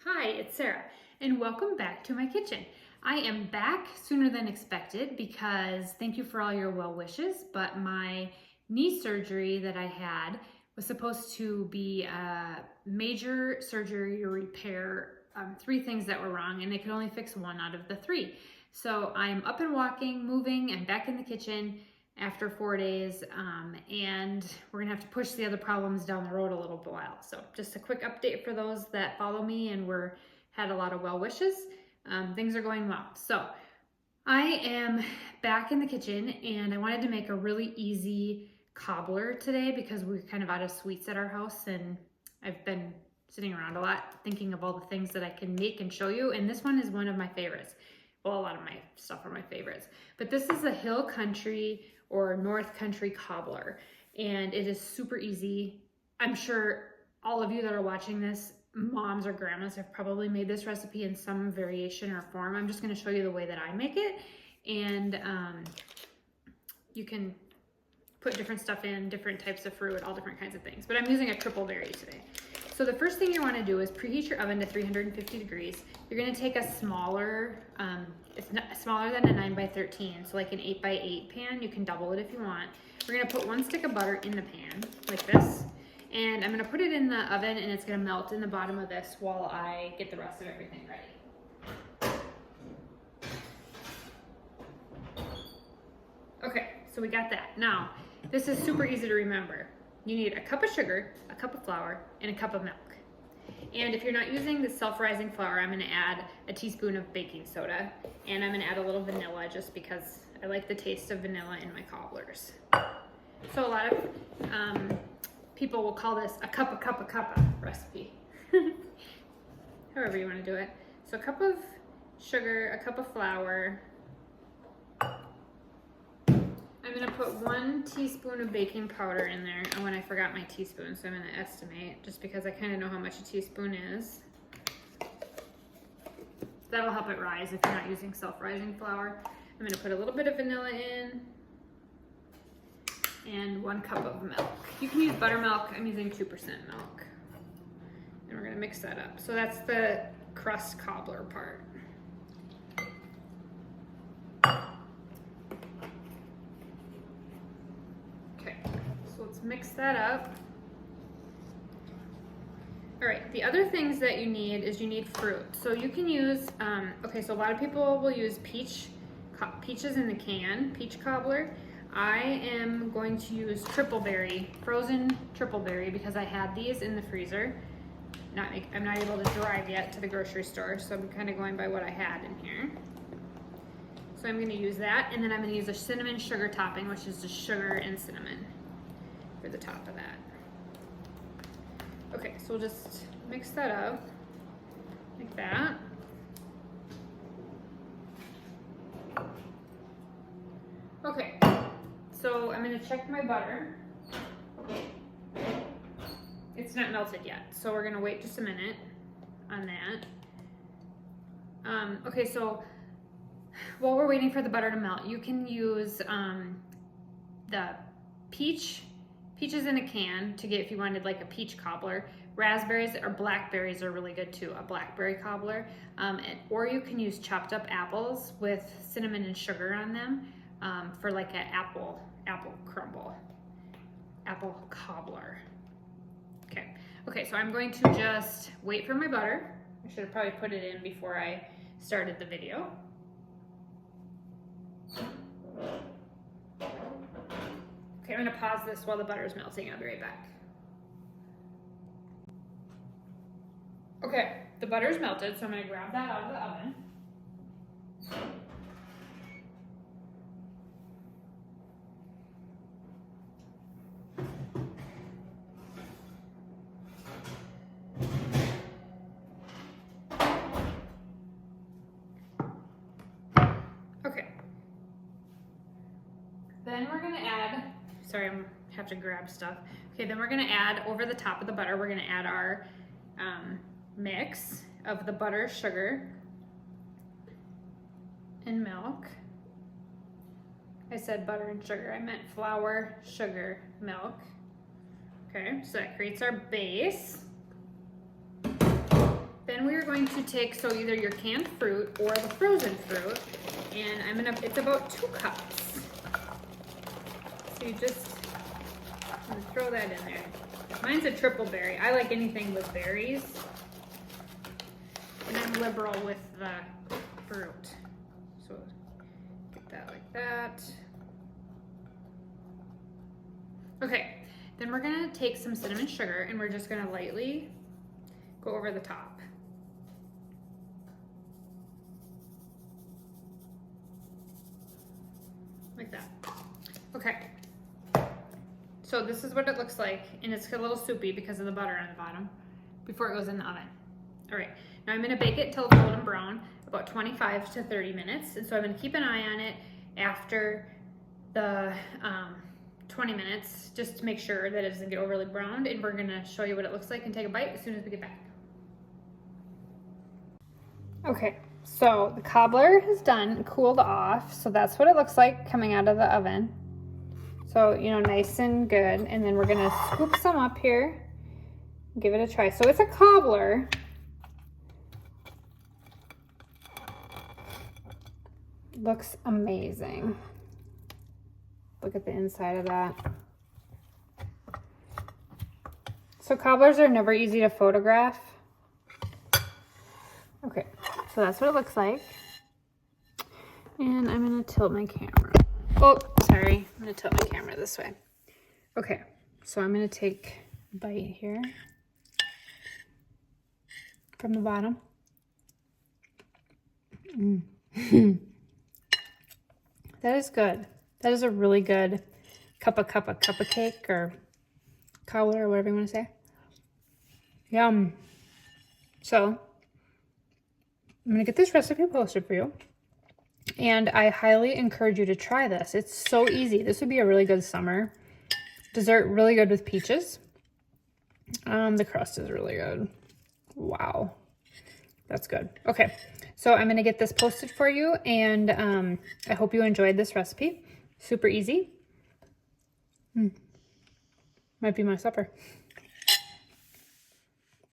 Hi, it's Sarah, and welcome back to my kitchen. I am back sooner than expected because thank you for all your well wishes, but my knee surgery that I had was supposed to be a major surgery or repair, three things that were wrong, and they could only fix one out of the three. So I'm up and walking, moving, and back in the kitchen after 4 days, and we're gonna have to push the other problems down the road a little while. So just a quick update for those that follow me and had a lot of well wishes. Things are going well. So I am back in the kitchen and I wanted to make a really easy cobbler today because we're kind of out of sweets at our house and I've been sitting around a lot thinking of all the things that I can make and show you, and this one is one of my favorites. Well, a lot of my stuff are my favorites, but this is a hill country or North Country cobbler, and it is super easy. I'm sure all of you that are watching this, moms or grandmas, have probably made this recipe in some variation or form. I'm just going to show you the way that I make it, and you can put different stuff in, different types of fruit, all different kinds of things, but I'm using a triple berry today. So the first thing you want to do is preheat your oven to 350 degrees. You're going to take a smaller, it's not smaller than a 9x13, so like an 8x8 pan. You can double it if you want. We're going to put 1 stick of butter in the pan like this, and I'm going to put it in the oven and it's going to melt in the bottom of this while I get the rest of everything ready. Okay, so we got that. Now, this is super easy to remember. You need a cup of sugar, a cup of flour, and a cup of milk. And if you're not using the self-rising flour, I'm gonna add a teaspoon of baking soda, and I'm gonna add a little vanilla just because I like the taste of vanilla in my cobblers. So a lot of people will call this a Cuppa Cuppa Cuppa recipe. However you wanna do it. So a cup of sugar, a cup of flour. I'm gonna put 1 teaspoon of baking powder in there. Oh, and I forgot my teaspoon, so I'm gonna estimate just because I kind of know how much a teaspoon is. That'll help it rise if you're not using self-rising flour. I'm gonna put a little bit of vanilla in and 1 cup of milk. You can use buttermilk. I'm using 2% milk. And we're gonna mix that up. So that's the crust cobbler part. Mix that up. All right, the other things that you need is you need fruit. So you can use, okay, so a lot of people will use peaches in the can, peach cobbler. I am going to use triple berry, frozen triple berry, because I had these in the freezer. I'm not able to drive yet to the grocery store, so I'm kind of going by what I had in here. So I'm gonna use that, and then I'm gonna use a cinnamon sugar topping, which is just sugar and cinnamon for the top of that. Okay, so we'll just mix that up like that. Okay, so I'm gonna check my butter. It's not melted yet, so we're gonna wait just a minute on that. Okay, so while we're waiting for the butter to melt, you can use the peaches in a can to get if you wanted like a peach cobbler. Raspberries or blackberries are really good too, a blackberry cobbler. Or you can use chopped up apples with cinnamon and sugar on them for like an apple crumble, apple cobbler. Okay, so I'm going to just wait for my butter. I should have probably put it in before I started the video. Okay, I'm gonna pause this while the butter is melting. I'll be right back. Okay, the butter is melted, so I'm gonna grab that out of the oven. Okay. Then we're gonna add, sorry, I have to grab stuff. Okay, then we're gonna add, over the top of the butter, we're gonna add our mix of the butter, sugar, and milk. I said butter and sugar, I meant flour, sugar, milk. Okay, so that creates our base. Then then we're going to take, so either your canned fruit or the frozen fruit, and it's about 2 cups. So you just, I'm gonna throw that in there. Mine's a triple berry. I like anything with berries. And I'm liberal with the fruit. So get that like that. Okay, then we're gonna take some cinnamon sugar and we're just gonna lightly go over the top. Like that. Okay. So this is what it looks like, and it's a little soupy because of the butter on the bottom before it goes in the oven. All right, now I'm gonna bake it till it's golden brown, about 25 to 30 minutes. And so I'm gonna keep an eye on it after the 20 minutes, just to make sure that it doesn't get overly browned. And we're gonna show you what it looks like and take a bite as soon as we get back. Okay, so the cobbler is done, cooled off. So that's what it looks like coming out of the oven. So, you know, nice and good. And then we're gonna scoop some up here, give it a try. So it's a cobbler. Looks amazing. Look at the inside of that. So cobblers are never easy to photograph. Okay, so that's what it looks like. And I'm gonna tilt my camera. Oh, sorry, I'm gonna tilt my camera this way. Okay, so I'm gonna take a bite here from the bottom. That is good. That is a really good Cuppa Cuppa cake or cobbler or whatever you want to say. Yum. So I'm gonna get this recipe posted for you. And I highly encourage you to try this. It's so easy. This would be a really good summer dessert, really good with peaches. The crust is really good. Wow. That's good. Okay, so I'm gonna get this posted for you, and I hope you enjoyed this recipe. Super easy. Might be my supper.